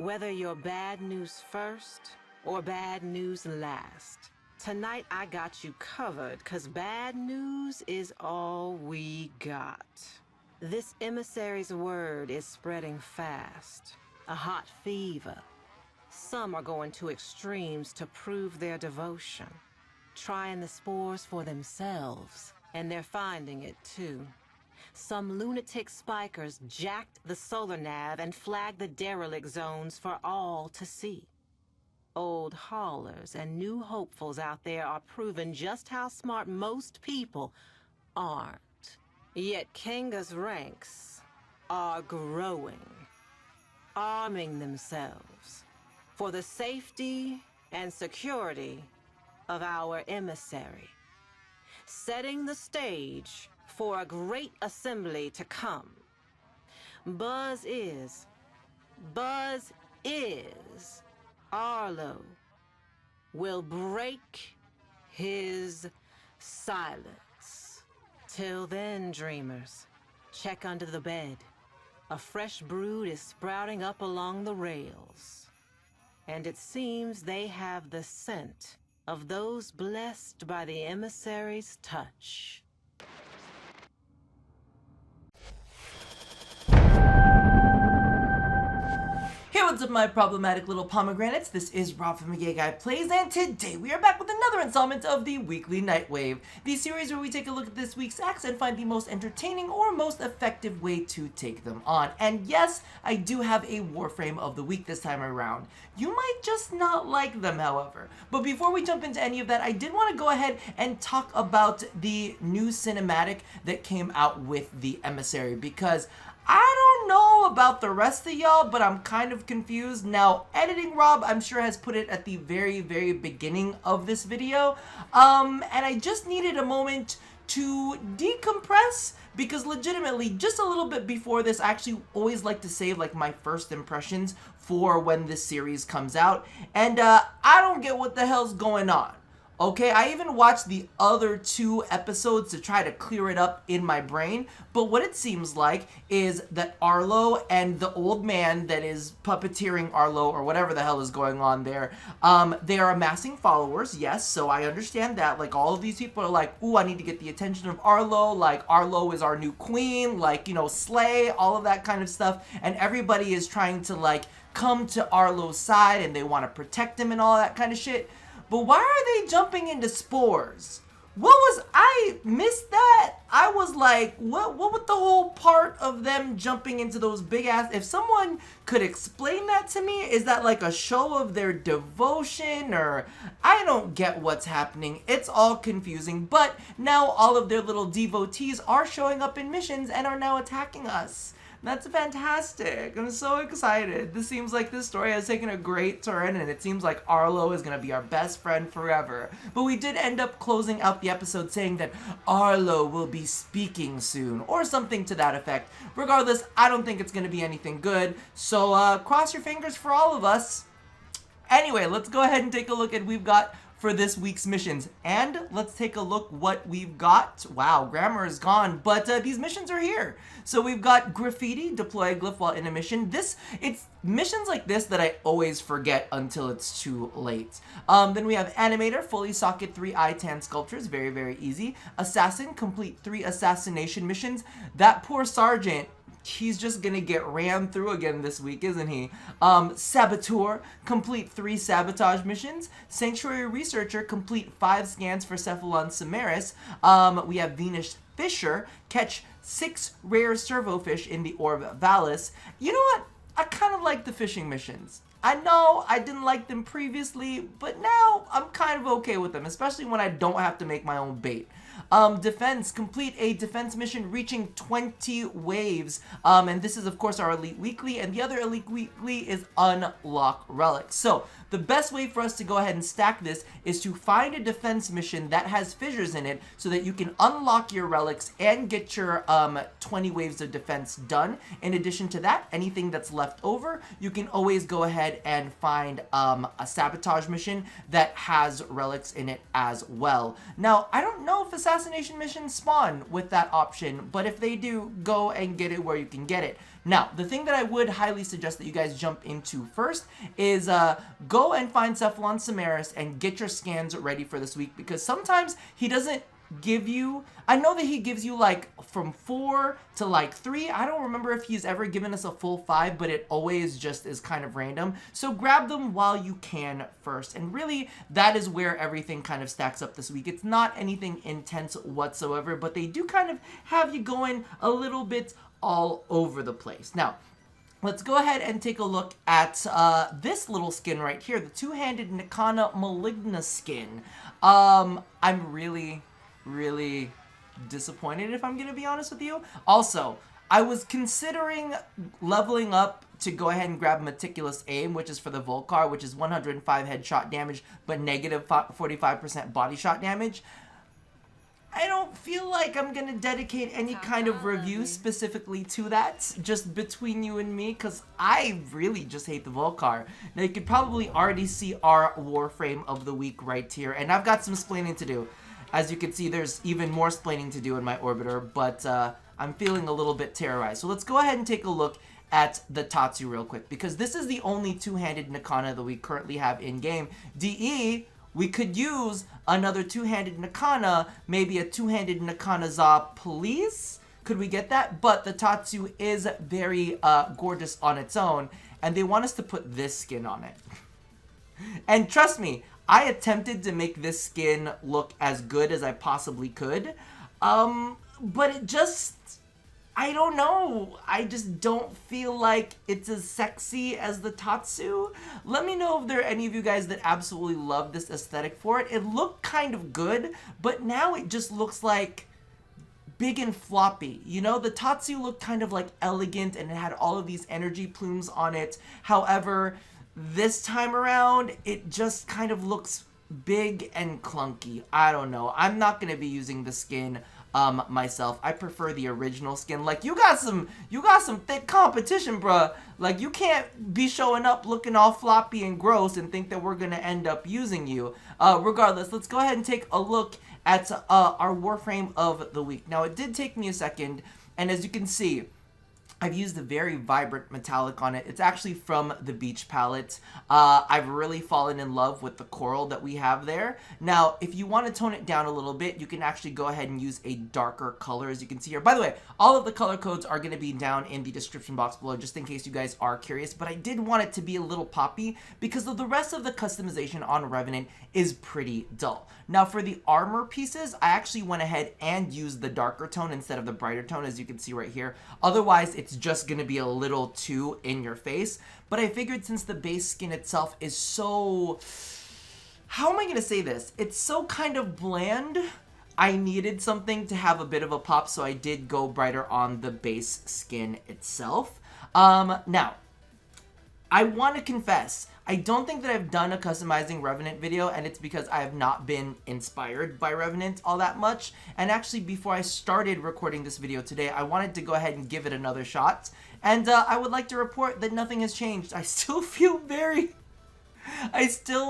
Whether you're bad news first or bad news last, tonight I got you covered, 'cause bad news is all we got. This emissary's word is spreading fast. A hot fever. Some are going to extremes to prove their devotion, trying the spores for themselves, and they're finding it too. Some lunatic spikers jacked the solar nav and flagged the derelict zones for all to see. Old haulers and new hopefuls out there are proving just how smart most people aren't. Yet Kanga's ranks are growing, arming themselves for the safety and security of our emissary, setting the stage for a great assembly to come. Buzz is Arlo will break his silence. Till then, dreamers, check under the bed. A fresh brood is sprouting up along the rails, and it seems they have the scent of those blessed by the emissary's touch. Hey, what's up, my problematic little pomegranates? This is Rob from Gay Guy Plays, and today we are back with another installment of the Weekly Nightwave, the series where we take a look at this week's acts and find the most entertaining or most effective way to take them on. And yes, I do have a Warframe of the week this time around. You might just not like them, however. But before we jump into any of that, I did want to go ahead and talk about the new cinematic that came out with the Emissary, because I don't know about the rest of y'all, but I'm kind of confused. Now, editing Rob, I'm sure, has put it at the very, very beginning of this video. And I just needed a moment to decompress, because legitimately, just a little bit before this, I actually always like to save like my first impressions for when this series comes out. And I don't get what the hell's going on. Okay, I even watched the other 2 episodes to try to clear it up in my brain, but what it seems like is that Arlo and the old man that is puppeteering Arlo, or whatever the hell is going on there, they are amassing followers, yes, so I understand that. Like, all of these people are like, ooh, I need to get the attention of Arlo, like, Arlo is our new queen, like, you know, slay, all of that kind of stuff, and everybody is trying to, like, come to Arlo's side, and they want to protect him and all that kind of shit. But why are they jumping into spores? I missed that. I was like, what with the whole part of them jumping into those big ass, if someone could explain that to me, is that like a show of their devotion, or I don't get what's happening. It's all confusing, but now all of their little devotees are showing up in missions and are now attacking us. That's fantastic. I'm so excited. This seems like this story has taken a great turn, and it seems like Arlo is going to be our best friend forever. But we did end up closing out the episode saying that Arlo will be speaking soon, or something to that effect. Regardless, I don't think it's going to be anything good, so cross your fingers for all of us. Anyway, let's go ahead and take a look at what we've got for this week's missions, and let's take a look what we've got. Wow, grammar is gone, but these missions are here. So we've got graffiti, deploy a glyph while in a mission. It's missions like this that I always forget until it's too late. Then we have animator, fully socket 3 ITAN sculptures, very, very easy. Assassin, complete 3 assassination missions. That poor sergeant, he's just gonna get rammed through again this week, isn't he? Saboteur, complete 3 sabotage missions. Sanctuary Researcher, complete 5 scans for Cephalon Samaris. We have Venus Fissure, catch 6 rare servofish in the Orb Valis. You know what? I kind of like the fishing missions. I know I didn't like them previously, but now I'm kind of okay with them, especially when I don't have to make my own bait. Defense, complete a defense mission reaching 20 waves. And this is, of course, our Elite Weekly, and the other Elite Weekly is Unlock Relics. So, the best way for us to go ahead and stack this is to find a defense mission that has fissures in it so that you can unlock your relics and get your 20 waves of defense done. In addition to that, anything that's left over, you can always go ahead and find a sabotage mission that has relics in it as well. Now, I don't know if assassination missions spawn with that option, but if they do, go and get it where you can get it. Now, the thing that I would highly suggest that you guys jump into first is go and find Cephalon Samaris and get your scans ready for this week, because sometimes he doesn't give you, I know that he gives you like from 4 to like 3. I don't remember if he's ever given us a full 5, but it always just is kind of random. So grab them while you can first. And really, that is where everything kind of stacks up this week. It's not anything intense whatsoever, but they do kind of have you going a little bit all over the place. Now, let's go ahead and take a look at this little skin right here, the two-handed Nikana Maligna skin. I'm really disappointed, if I'm gonna be honest with you. Also, I was considering leveling up to go ahead and grab Meticulous Aim, which is for the Volcar, which is 105 headshot damage, but negative 45% body shot damage. I don't feel like I'm gonna dedicate any kind of review specifically to that, just between you and me, because I really just hate the Volcar. Now, you could probably already see our Warframe of the week right here, and I've got some splaining to do. As you can see, there's even more splaining to do in my Orbiter, but I'm feeling a little bit terrorized. So let's go ahead and take a look at the Tatsu real quick, because this is the only two-handed Nikana that we currently have in-game. DE, we could use another two-handed Nikana, maybe a two-handed Nikana Za Police. Could we get that? But the Tatsu is very gorgeous on its own, and they want us to put this skin on it. And trust me, I attempted to make this skin look as good as I possibly could, but it just, I don't know. I just don't feel like it's as sexy as the Tatsu. Let me know if there are any of you guys that absolutely love this aesthetic for it. It looked kind of good, but now it just looks like big and floppy. You know, the Tatsu looked kind of like elegant and it had all of these energy plumes on it. However, this time around, it just kind of looks big and clunky. I don't know. I'm not going to be using the skin myself. I prefer the original skin. Like, you got some thick competition, bruh. Like, you can't be showing up looking all floppy and gross and think that we're going to end up using you. Regardless, let's go ahead and take a look at our Warframe of the week. Now, it did take me a second, and as you can see, I've used a very vibrant metallic on it. It's actually from the Beach palette. I've really fallen in love with the coral that we have there. Now, if you want to tone it down a little bit, you can actually go ahead and use a darker color, as you can see here. By the way, all of the color codes are going to be down in the description box below, just in case you guys are curious. But I did want it to be a little poppy, because of the rest of the customization on Revenant is pretty dull. Now, for the armor pieces, I actually went ahead and used the darker tone instead of the brighter tone, as you can see right here. Otherwise, it's just going to be a little too in your face. But I figured since the base skin itself is so, how am I going to say this? It's so kind of bland. I needed something to have a bit of a pop, so I did go brighter on the base skin itself. Now, I want to confess, I don't think that I've done a customizing Revenant video, and it's because I have not been inspired by Revenant all that much. And actually, before I started recording this video today, I wanted to go ahead and give it another shot. And I would like to report that nothing has changed. I still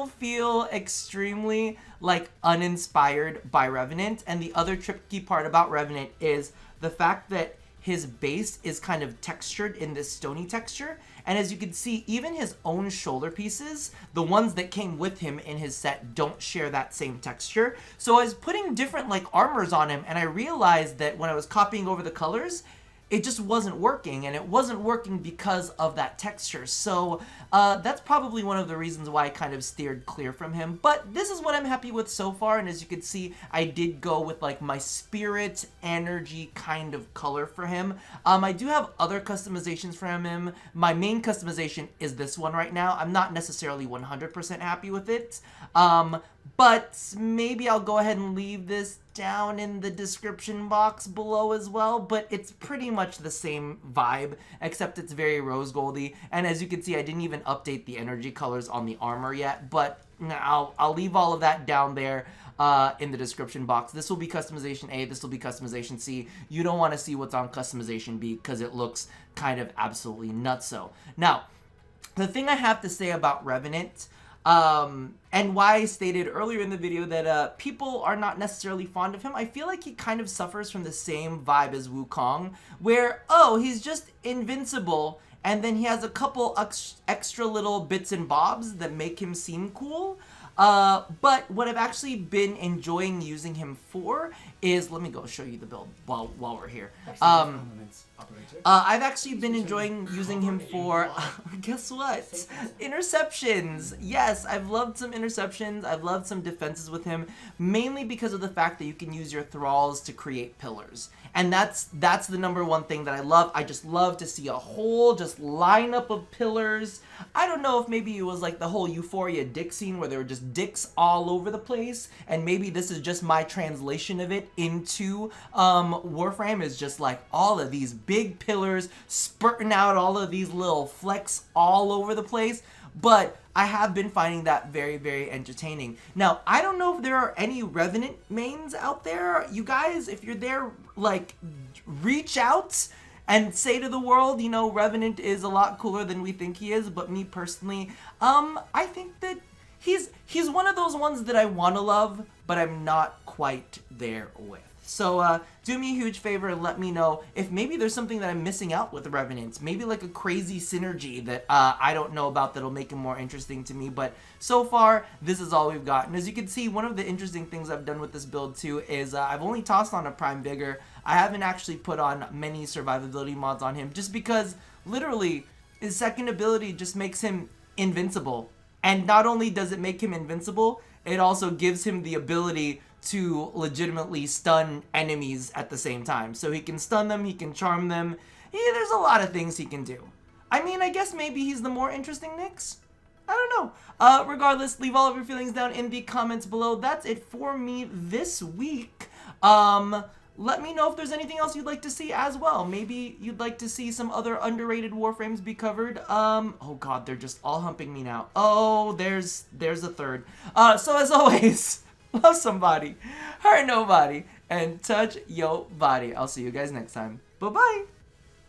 feel extremely like uninspired by Revenant. And the other tricky part about Revenant is the fact that his base is kind of textured in this stony texture. And as you can see, even his own shoulder pieces, the ones that came with him in his set, don't share that same texture. So I was putting different like armors on him, and I realized that when I was copying over the colors, it just wasn't working, and it wasn't working because of that texture. So that's probably one of the reasons why I kind of steered clear from him. But this is what I'm happy with so far, and as you can see, I did go with like my spirit energy kind of color for him. I do have other customizations for him. My main customization is this one right now. I'm not necessarily 100% happy with it. But maybe I'll go ahead and leave this down in the description box below as well. But it's pretty much the same vibe, except it's very rose goldy. And as you can see, I didn't even update the energy colors on the armor yet. But I'll leave all of that down there in the description box. This will be customization A, this will be customization C. You don't want to see what's on customization B because it looks kind of absolutely nutso. Now, the thing I have to say about Revenant, And why I stated earlier in the video that people are not necessarily fond of him, I feel like he kind of suffers from the same vibe as Wukong, where, oh, he's just invincible, and then he has a couple extra little bits and bobs that make him seem cool. But what I've actually been enjoying using him for is, let me go show you the build while we're here. I've actually been enjoying using him for, guess what? Interceptions. Yes, I've loved some interceptions. I've loved some defenses with him, mainly because of the fact that you can use your thralls to create pillars. And that's the number one thing that I love. I just love to see a whole just lineup of pillars. I don't know if maybe it was like the whole Euphoria dick scene where there were just dicks all over the place, and maybe this is just my translation of it into Warframe, is just like all of these big pillars spurting out all of these little flecks all over the place. But I have been finding that very, very entertaining. Now, I don't know if there are any Revenant mains out there. You guys, if you're there, like, reach out and say to the world, you know, Revenant is a lot cooler than we think he is. But me personally, I think that he's one of those ones that I want to love, but I'm not quite there with. So do me a huge favor and let me know if maybe there's something that I'm missing out with Revenant. Maybe like a crazy synergy that I don't know about that'll make him more interesting to me. But so far, this is all we've got. And as you can see, one of the interesting things I've done with this build too is I've only tossed on a Prime Vigor. I haven't actually put on many survivability mods on him just because literally his second ability just makes him invincible. And not only does it make him invincible, it also gives him the ability to legitimately stun enemies at the same time. So he can stun them, he can charm them. Yeah, there's a lot of things he can do. I mean, I guess maybe he's the more interesting Nyx? I don't know. Regardless, leave all of your feelings down in the comments below. That's it for me this week. Let me know if there's anything else you'd like to see as well. Maybe you'd like to see some other underrated Warframes be covered. Oh god, they're just all humping me now. Oh, there's a third. So as always, love somebody, hurt nobody, and touch your body. I'll see you guys next time. Bye-bye.